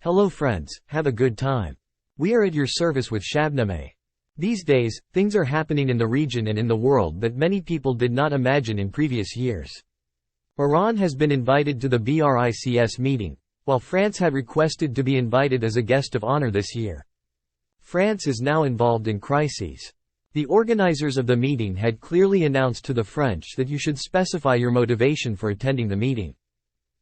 Hello friends, have a good time. We are at your service with Shabnameh. These days, things are happening in the region and in the world that many people did not imagine in previous years. Iran has been invited to the BRICS meeting, while France had requested to be invited as a guest of honor this year. France is now involved in crises. The organizers of the meeting had clearly announced to the French that you should specify your motivation for attending the meeting.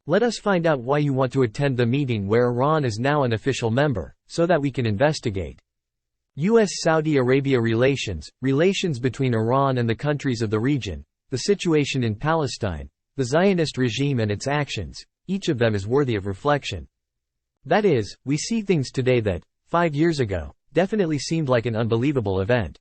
Let us find out why you want to attend the meeting where Iran is now an official member, so that we can investigate. U.S.-Saudi Arabia relations between Iran and the countries of the region, the situation in Palestine, the Zionist regime and its actions, each of them is worthy of reflection. That is, we see things today that, 5 years ago, definitely seemed like an unbelievable event.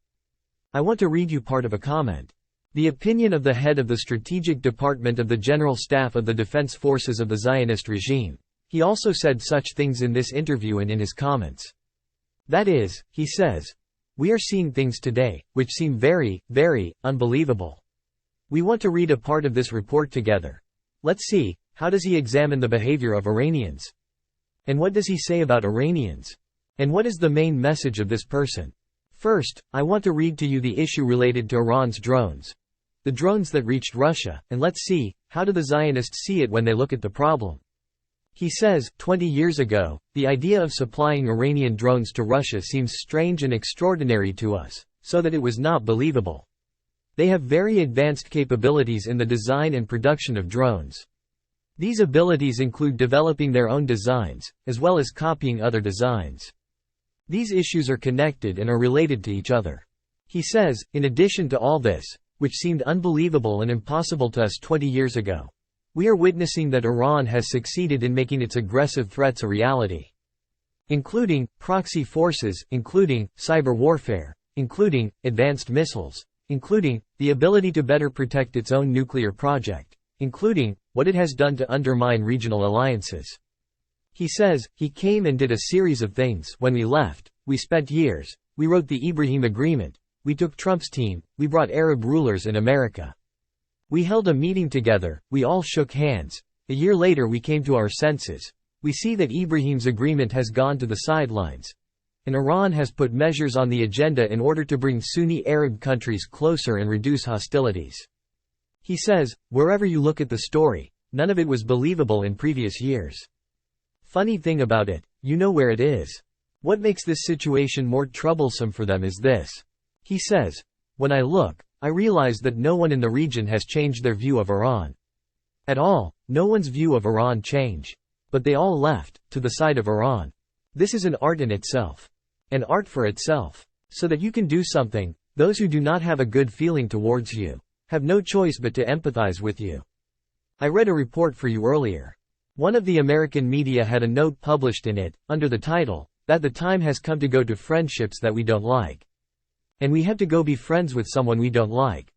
I want to read you part of a comment. The opinion of the head of the Strategic Department of the General Staff of the Defense Forces of the Zionist regime. He also said such things in this interview and in his comments. That is, he says, "We are seeing things today, which seem very, very, unbelievable." We want to read a part of this report together. Let's see, how does he examine the behavior of Iranians? And what does he say about Iranians? And what is the main message of this person? First, I want to read to you the issue related to Iran's drones. The drones that reached Russia, and let's see, how do the Zionists see it when they look at the problem. He says, 20 years ago, the idea of supplying Iranian drones to Russia seems strange and extraordinary to us, so that it was not believable. They have very advanced capabilities in the design and production of drones. These abilities include developing their own designs, as well as copying other designs. These issues are connected and are related to each other. He says, in addition to all this, which seemed unbelievable and impossible to us 20 years ago, we are witnessing that Iran has succeeded in making its aggressive threats a reality. Including proxy forces, including cyber warfare, including advanced missiles, including the ability to better protect its own nuclear project, including what it has done to undermine regional alliances. He says, he came and did a series of things. When we left, we spent years, we wrote the Ibrahim Agreement, we took Trump's team, we brought Arab rulers in America. We held a meeting together, we all shook hands. A year later we came to our senses. We see that Ibrahim's agreement has gone to the sidelines. And Iran has put measures on the agenda in order to bring Sunni Arab countries closer and reduce hostilities. He says, wherever you look at the story, none of it was believable in previous years. Funny thing about it, you know where it is. What makes this situation more troublesome for them is this. He says, when I look, I realize that no one in the region has changed their view of Iran. At all, no one's view of Iran changed. But they all left, to the side of Iran. This is an art in itself. An art for itself. So that you can do something, those who do not have a good feeling towards you, have no choice but to empathize with you. I read a report for you earlier. One of the American media had a note published in it, under the title, that the time has come to go to friendships that we don't like. And we have to go be friends with someone we don't like.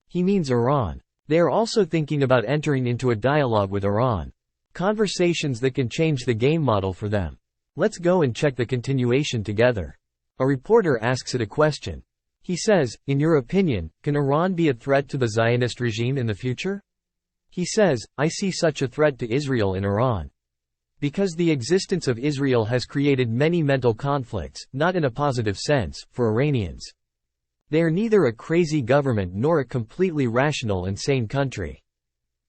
He means Iran. They are also thinking about entering into a dialogue with Iran. Conversations that can change the game model for them. Let's go and check the continuation together. A reporter asks it a question. He says, in your opinion, can Iran be a threat to the Zionist regime in the future? He says, I see such a threat to Israel in Iran. Because the existence of Israel has created many mental conflicts, not in a positive sense, for Iranians. They are neither a crazy government nor a completely rational and sane country.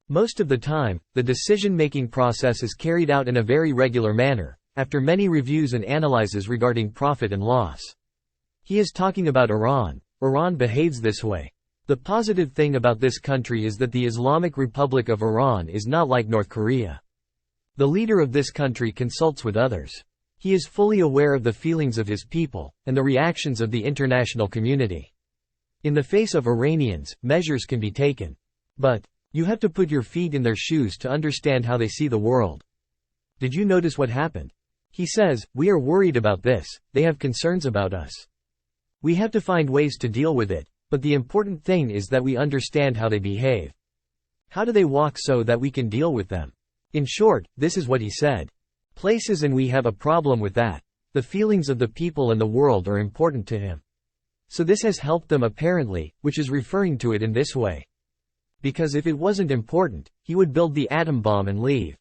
Most of the time, the decision-making process is carried out in a very regular manner, after many reviews and analyses regarding profit and loss. He is talking about Iran. Iran behaves this way. The positive thing about this country is that the Islamic Republic of Iran is not like North Korea. The leader of this country consults with others. He is fully aware of the feelings of his people, and the reactions of the international community. In the face of Iranians, measures can be taken. But, you have to put your feet in their shoes to understand how they see the world. Did you notice what happened? He says, we are worried about this, they have concerns about us. We have to find ways to deal with it, but the important thing is that we understand how they behave. How do they walk so that we can deal with them? In short, this is what he said. Places and we have a problem with that. The feelings of the people and the world are important to him. So this has helped them apparently, which is referring to it in this way. Because if it wasn't important, he would build the atom bomb and leave.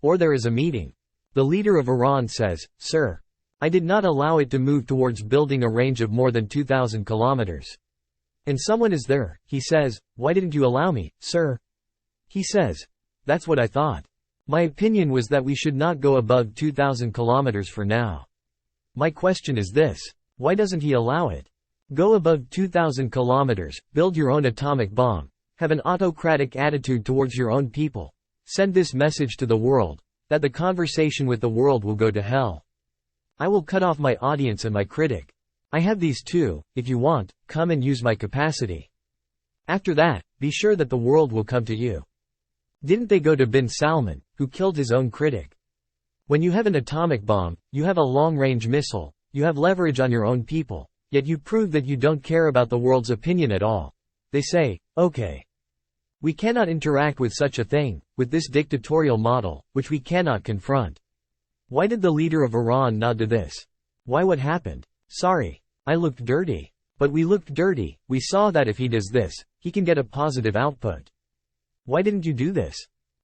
Or there is a meeting. The leader of Iran says, "Sir, I did not allow it to move towards building a range of more than 2,000 kilometers. And someone is there," he says, "Why didn't you allow me, sir?" He says, "That's what I thought. My opinion was that we should not go above 2,000 kilometers for now. My question is this, why doesn't he allow it? Go above 2,000 kilometers, build your own atomic bomb, have an autocratic attitude towards your own people, send this message to the world, that the conversation with the world will go to hell. I will cut off my audience and my critic. I have these too, if you want, come and use my capacity. After that, be sure that the world will come to you." Didn't they go to bin Salman, who killed his own critic? When you have an atomic bomb, you have a long-range missile, you have leverage on your own people, yet you prove that you don't care about the world's opinion at all. They say, okay. We cannot interact with such a thing, with this dictatorial model, which we cannot confront. Why did the leader of Iran nod to this? Why, what happened? Sorry. I looked dirty. But we looked dirty, we saw that if he does this, he can get a positive output. Why didn't you do this?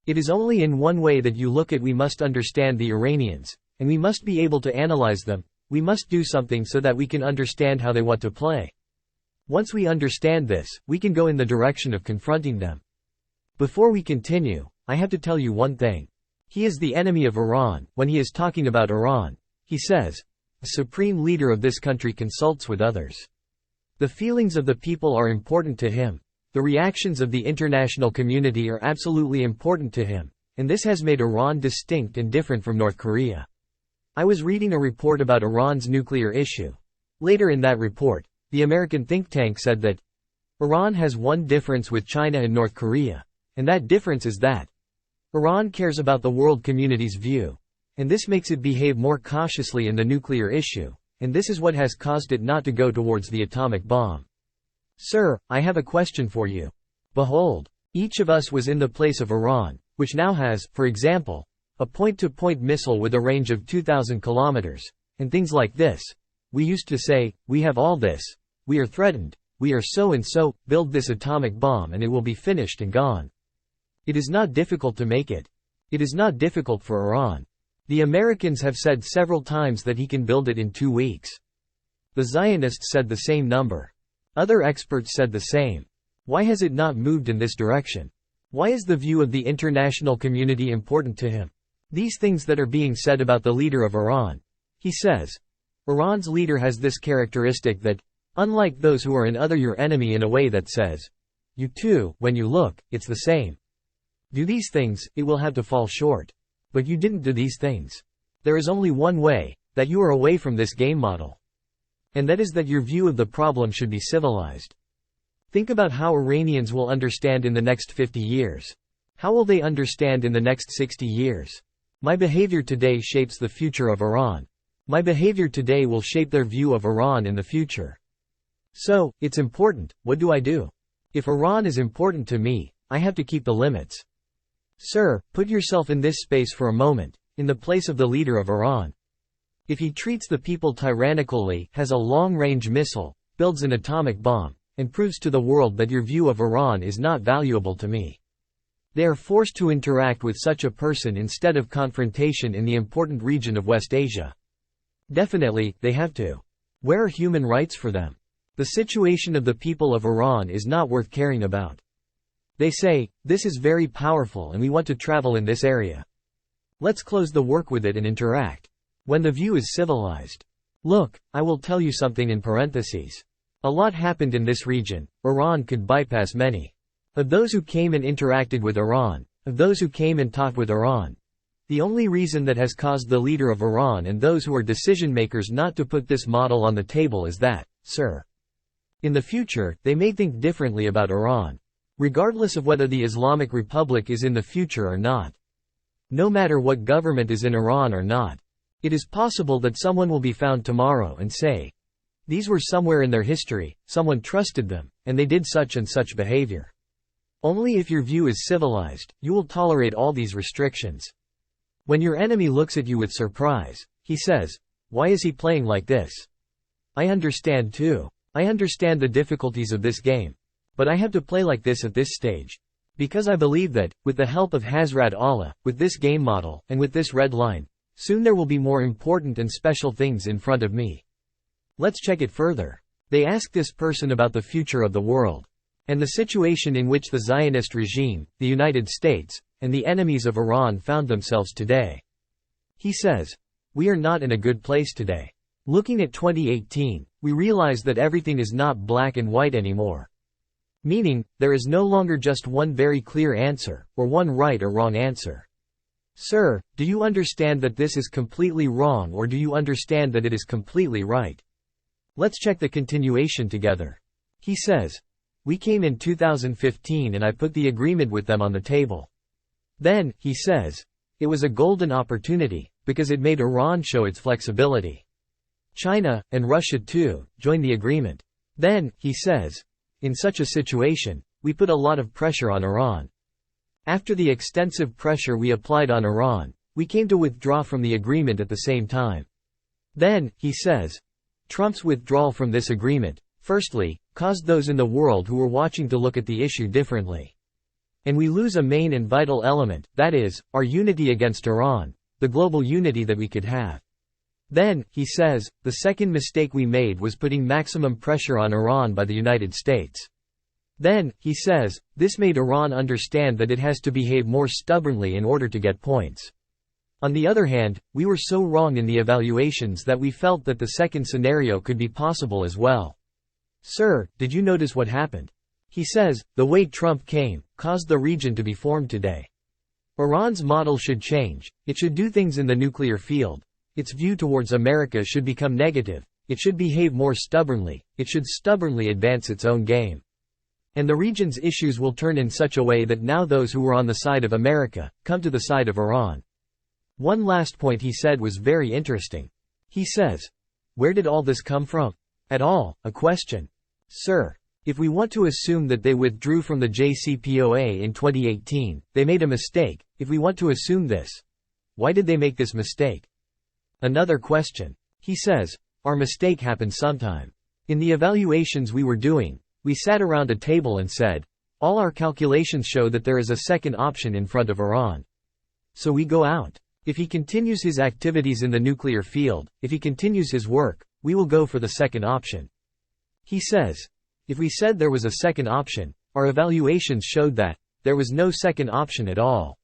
It is only in one way that you look at. We must understand the Iranians, and we must be able to analyze them. We must do something so that we can understand how they want to play. Once we understand this, we can go in the direction of confronting them. Before we continue, I have to tell you one thing. He is the enemy of Iran. When he is talking about Iran, he says, the supreme leader of this country consults with others. The feelings of the people are important to him. The reactions of the international community are absolutely important to him, and this has made Iran distinct and different from North Korea. I was reading a report about Iran's nuclear issue. Later in that report, the American think tank said that Iran has one difference with China and North Korea, and that difference is that Iran cares about the world community's view, and this makes it behave more cautiously in the nuclear issue, and this is what has caused it not to go towards the atomic bomb. Sir, I have a question for you. Behold, each of us was in the place of Iran, which now has, for example, a point-to-point missile with a range of 2,000 kilometers, and things like this. We used to say, we have all this, we are threatened, we are so and so, build this atomic bomb and it will be finished and gone. It is not difficult to make it. It is not difficult for Iran. The Americans have said several times that he can build it in 2 weeks. The Zionists said the same number. Other experts said the same. Why has it not moved in this direction? Why is the view of the international community important to him? These things that are being said about the leader of Iran. He says, Iran's leader has this characteristic that, unlike those who are in other your enemy in a way that says, you too, when you look, it's the same. Do these things, it will have to fall short. But you didn't do these things. There is only one way, that you are away from this game model. And that is that your view of the problem should be civilized. Think about how Iranians will understand in the next 50 years. How will they understand in the next 60 years? My behavior today shapes the future of Iran. My behavior today will shape their view of Iran in the future. So, it's important, what do I do? If Iran is important to me, I have to keep the limits. Sir, put yourself in this space for a moment, in the place of the leader of Iran. If he treats the people tyrannically, has a long-range missile, builds an atomic bomb, and proves to the world that your view of Iran is not valuable to me. They are forced to interact with such a person instead of confrontation in the important region of West Asia. Definitely, they have to. Where are human rights for them? The situation of the people of Iran is not worth caring about. They say, this is very powerful and we want to travel in this area. Let's close the work with it and interact. When the view is civilized. Look, I will tell you something in parentheses. A lot happened in this region. Iran could bypass many. Of those who came and interacted with Iran, of those who came and talked with Iran. The only reason that has caused the leader of Iran and those who are decision makers not to put this model on the table is that, sir. In the future, they may think differently about Iran. Regardless of whether the Islamic Republic is in the future or not. No matter what government is in Iran or not. It is possible that someone will be found tomorrow and say, these were somewhere in their history, someone trusted them, and they did such and such behavior. Only if your view is civilized, you will tolerate all these restrictions. When your enemy looks at you with surprise, he says, why is he playing like this? I understand too. I understand the difficulties of this game. But I have to play like this at this stage. Because I believe that, with the help of Hazrat Allah, with this game model, and with this red line, Soon there will be more important and special things in front of me. Let's check it further. They ask this person about the future of the world, and the situation in which the Zionist regime, the United States, and the enemies of Iran found themselves today. He says, "We are not in a good place today. Looking at 2018, we realize that everything is not black and white anymore. Meaning, there is no longer just one very clear answer, or one right or wrong answer. Sir, do you understand that this is completely wrong, or do you understand that it is completely right?" Let's check the continuation together. He says, "We came in 2015 and I put the agreement with them on the table. Then," he says, "it was a golden opportunity, because it made Iran show its flexibility. China, and Russia too, joined the agreement. Then," he says, "in such a situation, we put a lot of pressure on Iran. After the extensive pressure we applied on Iran, we came to withdraw from the agreement at the same time. Then," he says, "Trump's withdrawal from this agreement, firstly, caused those in the world who were watching to look at the issue differently. And we lose a main and vital element, that is, our unity against Iran, the global unity that we could have. Then," he says, "the second mistake we made was putting maximum pressure on Iran by the United States. Then," he says, "this made Iran understand that it has to behave more stubbornly in order to get points. On the other hand, we were so wrong in the evaluations that we felt that the second scenario could be possible as well. Sir, did you notice what happened?" He says, "The way Trump came, caused the region to be formed today. Iran's model should change, it should do things in the nuclear field, its view towards America should become negative, it should behave more stubbornly, it should stubbornly advance its own game. And the region's issues will turn in such a way that now those who were on the side of America, come to the side of Iran." One last point he said was very interesting. He says, "Where did all this come from? At all, a question. Sir, if we want to assume that they withdrew from the JCPOA in 2018, they made a mistake. If we want to assume this, why did they make this mistake? Another question." He says, "Our mistake happened sometime. In the evaluations we were doing, we sat around a table and said, all our calculations show that there is a second option in front of Iran. So we go out. If he continues his activities in the nuclear field, if he continues his work, we will go for the second option." He says, "If we said there was a second option, our evaluations showed that there was no second option at all.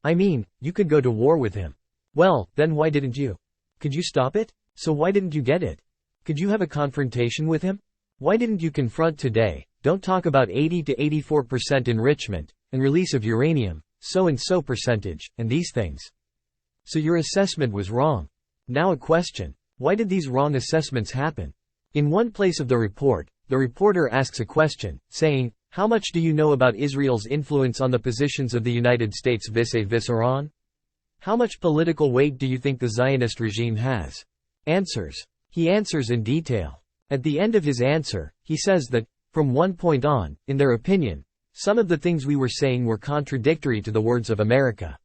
I mean, you could go to war with him. Well, then why didn't you? Could you stop it? So why didn't you get it? Could you have a confrontation with him? Why didn't you confront today? Don't talk about 80 to 84% enrichment, and release of uranium, so and so percentage, and these things. So your assessment was wrong. Now a question. Why did these wrong assessments happen?" In one place of the report, the reporter asks a question, saying, "How much do you know about Israel's influence on the positions of the United States vis-a-vis Iran? How much political weight do you think the Zionist regime has?" Answers. He answers in detail. At the end of his answer, he says that, from one point on, in their opinion, some of the things we were saying were contradictory to the words of America.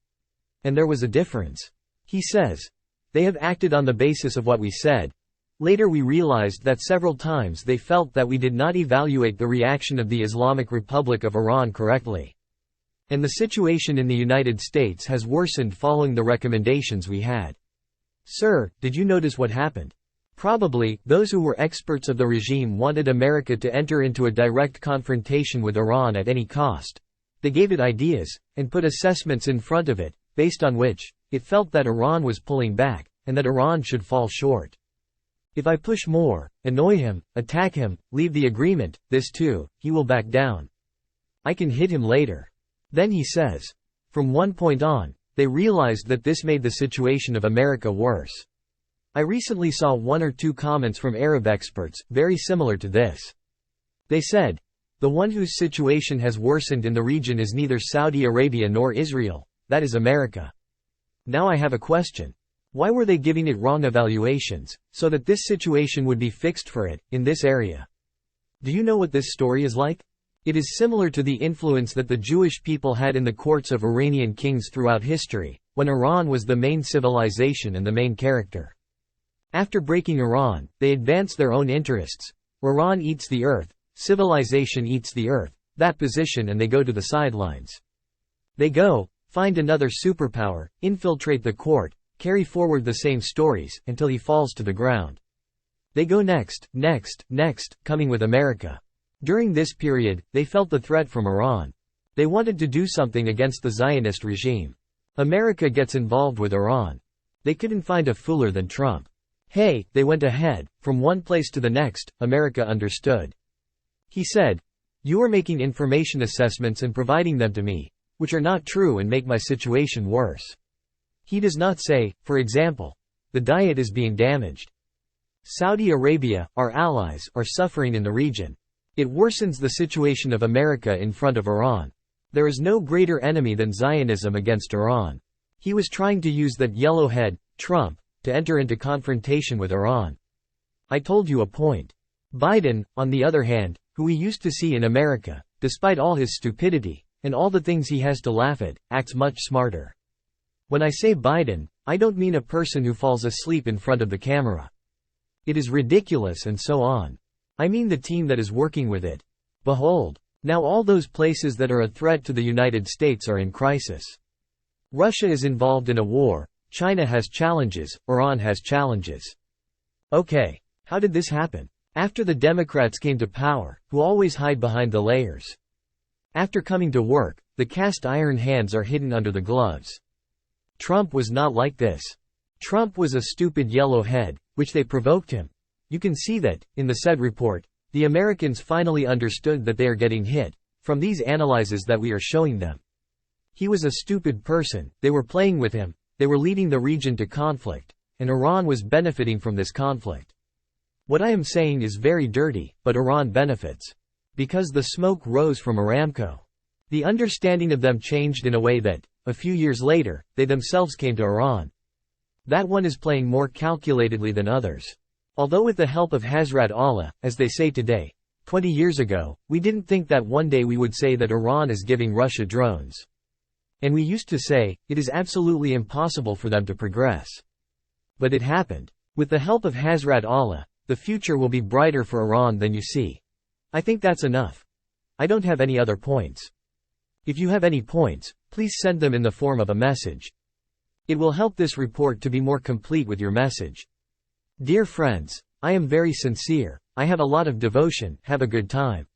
And there was a difference. He says, "They have acted on the basis of what we said. Later we realized that several times they felt that we did not evaluate the reaction of the Islamic Republic of Iran correctly. And the situation in the United States has worsened following the recommendations we had. Sir, did you notice what happened? Probably, those who were experts of the regime wanted America to enter into a direct confrontation with Iran at any cost. They gave it ideas, and put assessments in front of it, based on which, it felt that Iran was pulling back, and that Iran should fall short. If I push more, annoy him, attack him, leave the agreement, this too, he will back down. I can hit him later." Then he says, "From one point on, they realized that this made the situation of America worse. I recently saw one or two comments from Arab experts, very similar to this. They said, the one whose situation has worsened in the region is neither Saudi Arabia nor Israel, that is America. Now I have a question. Why were they giving it wrong evaluations, so that this situation would be fixed for it, in this area? Do you know what this story is like? It is similar to the influence that the Jewish people had in the courts of Iranian kings throughout history, when Iran was the main civilization and the main character. After breaking Iran, they advance their own interests. Iran eats the earth, civilization eats the earth, that position, and they go to the sidelines. They go, find another superpower, infiltrate the court, carry forward the same stories, until he falls to the ground. They go next, coming with America. During this period, they felt the threat from Iran. They wanted to do something against the Zionist regime. America gets involved with Iran. They couldn't find a fooler than Trump. Hey, they went ahead, from one place to the next, America understood. He said, "You are making information assessments and providing them to me, which are not true and make my situation worse." He does not say, for example, the diet is being damaged. Saudi Arabia, our allies, are suffering in the region. It worsens the situation of America in front of Iran. There is no greater enemy than Zionism against Iran. He was trying to use that yellowhead, Trump, to enter into confrontation with Iran. I told you a point. Biden, on the other hand, who we used to see in America, despite all his stupidity, and all the things he has to laugh at, acts much smarter. When I say Biden, I don't mean a person who falls asleep in front of the camera. It is ridiculous and so on. I mean the team that is working with it. Behold, now all those places that are a threat to the United States are in crisis. Russia is involved in a war, China has challenges, Iran has challenges. Okay, how did this happen? After the Democrats came to power, who always hide behind the layers. After coming to work, the cast iron hands are hidden under the gloves. Trump was not like this. Trump was a stupid yellow head, which they provoked him. You can see that, in the said report, the Americans finally understood that they are getting hit, from these analyses that we are showing them. He was a stupid person, they were playing with him, they were leading the region to conflict, and Iran was benefiting from this conflict. What I am saying is very dirty, but Iran benefits. Because the smoke rose from Aramco. The understanding of them changed in a way that, a few years later, they themselves came to Iran. That one is playing more calculatedly than others. Although with the help of Hazrat Allah, as they say today, 20 years ago, we didn't think that one day we would say that Iran is giving Russia drones. And we used to say, it is absolutely impossible for them to progress. But it happened. With the help of Hazrat Allah, the future will be brighter for Iran than you see. I think that's enough. I don't have any other points. If you have any points, please send them in the form of a message. It will help this report to be more complete with your message. Dear friends, I am very sincere, I have a lot of devotion, have a good time.